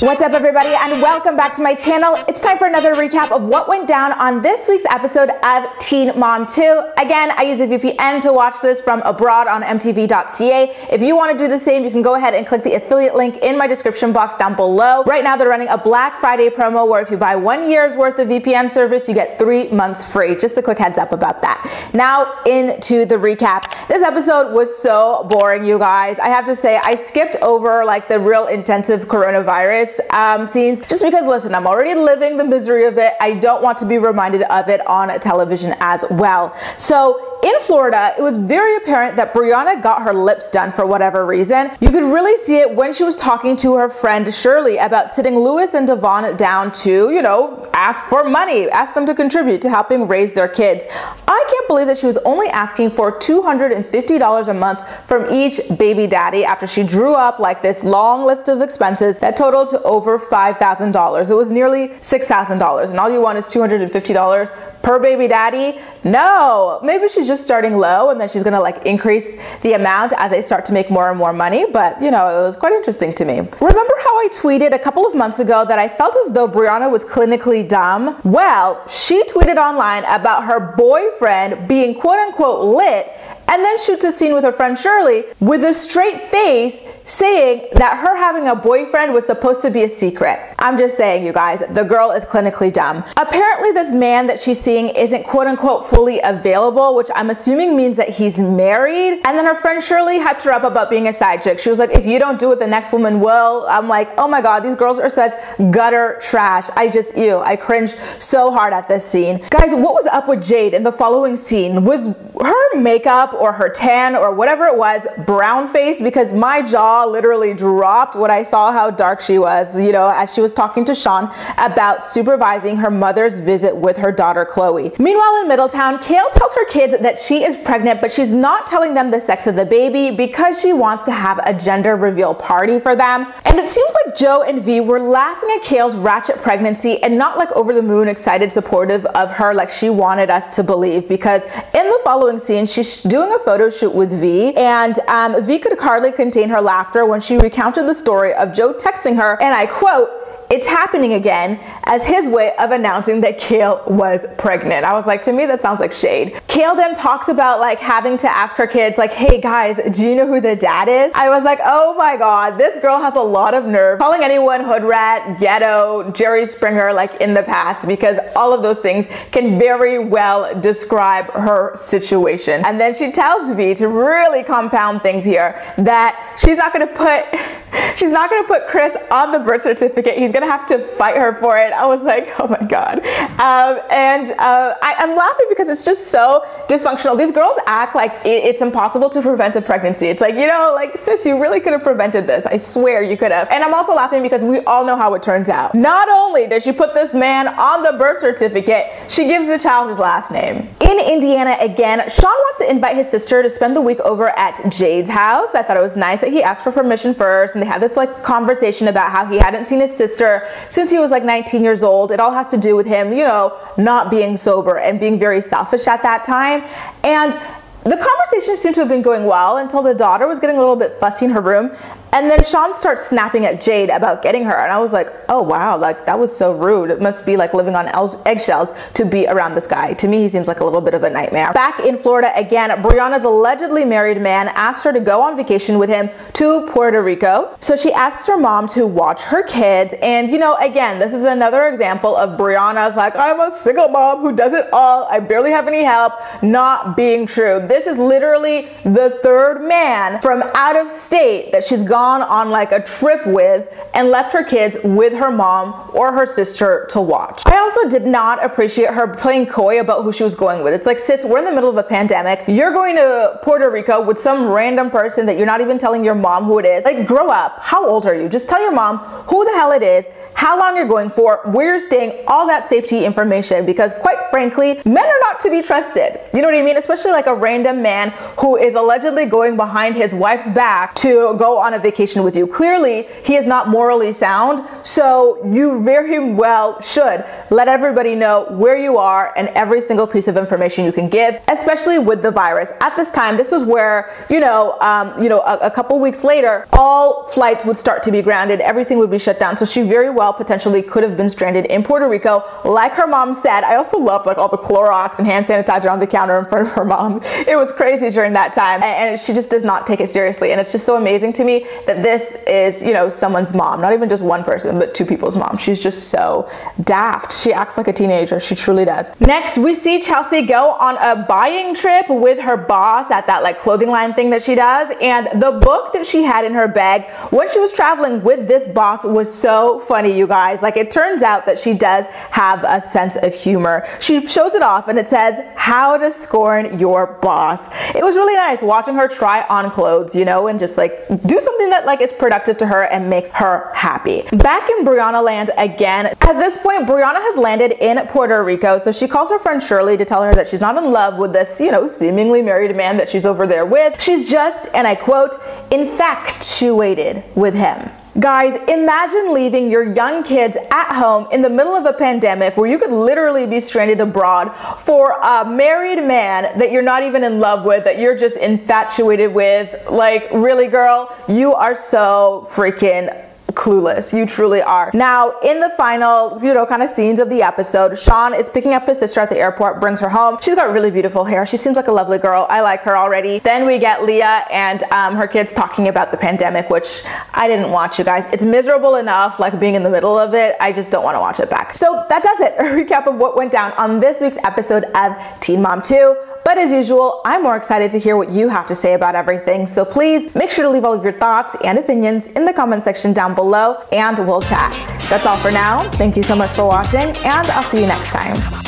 What's up everybody and welcome back to my channel. It's time for another recap of what went down on this week's episode of Teen Mom 2. Again, I use a VPN to watch this from abroad on mtv.ca. If you want to do the same, you can go ahead and click the affiliate link in my description box down below. Right now they're running a Black Friday promo where if you buy 1 year's worth of VPN service, you get 3 months free. Just a quick heads up about that. Now into the recap. This episode was so boring, you guys. I have to say, I skipped over like the real intensive coronavirus scenes just because, listen, I'm already living the misery of it. I don't want to be reminded of it on television as well. So in Florida, it was very apparent that Briana got her lips done for whatever reason. You could really see it when she was talking to her friend Shirley about sitting Lewis and Devon down to, you know, ask for money, ask them to contribute to helping raise their kids. I can't believe that she was only asking for $250 a month from each baby daddy after she drew up like this long list of expenses that totaled to over $5,000. It was nearly $6,000, and all you want is $250 per baby daddy? No, maybe she's just starting low and then she's gonna like increase the amount as they start to make more and more money. But you know, it was quite interesting to me. Remember how I tweeted a couple of months ago that I felt as though Briana was clinically dumb? Well, she tweeted online about her boyfriend being quote unquote lit and then shoots a scene with her friend Shirley with a straight face saying that her having a boyfriend was supposed to be a secret. I'm just saying, you guys, the girl is clinically dumb. Apparently this man that she's seeing isn't quote unquote fully available, which I'm assuming means that he's married. And then her friend Shirley hyped her up about being a side chick. She was like, if you don't do it, the next woman will. I'm like, oh my God, these girls are such gutter trash. I cringed so hard at this scene. Guys, what was up with Jade in the following scene? Was her makeup or her tan or whatever it was brown face? Because my jaw literally dropped when I saw how dark she was, you know, as she was talking to Sean about supervising her mother's visit with her daughter Chloe. Meanwhile in Middletown, Kale tells her kids that she is pregnant, but she's not telling them the sex of the baby because she wants to have a gender reveal party for them. And it seems like Joe and V were laughing at Kale's ratchet pregnancy and not like over the moon excited supportive of her like she wanted us to believe, because in the following scene she's doing a photo shoot with V and V could hardly contain her laughter when she recounted the story of Joe texting her, and I quote, "It's happening again," as his way of announcing that Kale was pregnant. I was like, to me, that sounds like shade. Kale then talks about like having to ask her kids like, hey guys, do you know who the dad is? I was like, oh my God, this girl has a lot of nerve calling anyone hood rat, ghetto, Jerry Springer like in the past, because all of those things can very well describe her situation. And then she tells V to really compound things here that she's not gonna put Chris on the birth certificate. He's gonna have to fight her for it. I was like, oh my God. I'm laughing because it's just so dysfunctional. These girls act like it's impossible to prevent a pregnancy. It's like, you know, like sis, you really could have prevented this. I swear you could have. And I'm also laughing because we all know how it turns out. Not only did she put this man on the birth certificate, she gives the child his last name. In Indiana again, Sean wants to invite his sister to spend the week over at Jade's house. I thought it was nice that he asked for permission first, and they had this like conversation about how he hadn't seen his sister since he was like 19 years old. It all has to do with him, you know, not being sober and being very selfish at that time. And the conversation seemed to have been going well until the daughter was getting a little bit fussy in her room. And then Sean starts snapping at Jade about getting her. And I was like, oh wow, like that was so rude. It must be like living on eggshells to be around this guy. To me, he seems like a little bit of a nightmare. Back in Florida again, Briana's allegedly married man asked her to go on vacation with him to Puerto Rico. So she asks her mom to watch her kids. And you know, again, this is another example of Briana's like, I'm a single mom who does it all. I barely have any help, not being true. This is literally the third man from out of state that she's gone on like a trip with and left her kids with her mom or her sister to watch. I also did not appreciate her playing coy about who she was going with. It's like, sis, we're in the middle of a pandemic. You're going to Puerto Rico with some random person that you're not even telling your mom who it is. Like, grow up. How old are you? Just tell your mom who the hell it is, how long you're going for, where you're staying, all that safety information, because quite frankly, men are not to be trusted. You know what I mean? Especially like a random man who is allegedly going behind his wife's back to go on a vacation vacation with you. Clearly, he is not morally sound, so you very well should let everybody know where you are and every single piece of information you can give, especially with the virus. At this time, this was where, a couple weeks later, all flights would start to be grounded, everything would be shut down. So she very well potentially could have been stranded in Puerto Rico, like her mom said. I also loved like all the Clorox and hand sanitizer on the counter in front of her mom. It was crazy during that time, and she just does not take it seriously. And it's just so amazing to me that this is, someone's mom, not even just one person, but two people's mom. She's just so daft. She acts like a teenager. She truly does. Next, we see Chelsea go on a buying trip with her boss at that like clothing line thing that she does, and the book that she had in her bag when she was traveling with this boss was so funny, you guys. Like, it turns out that she does have a sense of humor. She shows it off and it says, "How to Scorn Your Boss." It was really nice watching her try on clothes, and just like do something that like is productive to her and makes her happy. Back in Briana land again. At this point, Briana has landed in Puerto Rico, so she calls her friend Shirley to tell her that she's not in love with this, seemingly married man that she's over there with. She's just, and I quote, "infatuated with him." Guys, imagine leaving your young kids at home in the middle of a pandemic where you could literally be stranded abroad for a married man that you're not even in love with, that you're just infatuated with. Like, really, girl? You are so freaking clueless. You truly are. Now, in the final, kind of scenes of the episode, Sean is picking up his sister at the airport, brings her home. She's got really beautiful hair. She seems like a lovely girl. I like her already. Then we get Leah and her kids talking about the pandemic, which I didn't watch, you guys. It's miserable enough, like being in the middle of it. I just don't want to watch it back. So that does it. A recap of what went down on this week's episode of Teen Mom 2. But as usual, I'm more excited to hear what you have to say about everything. So please make sure to leave all of your thoughts and opinions in the comment section down below, and we'll chat. That's all for now. Thank you so much for watching, and I'll see you next time.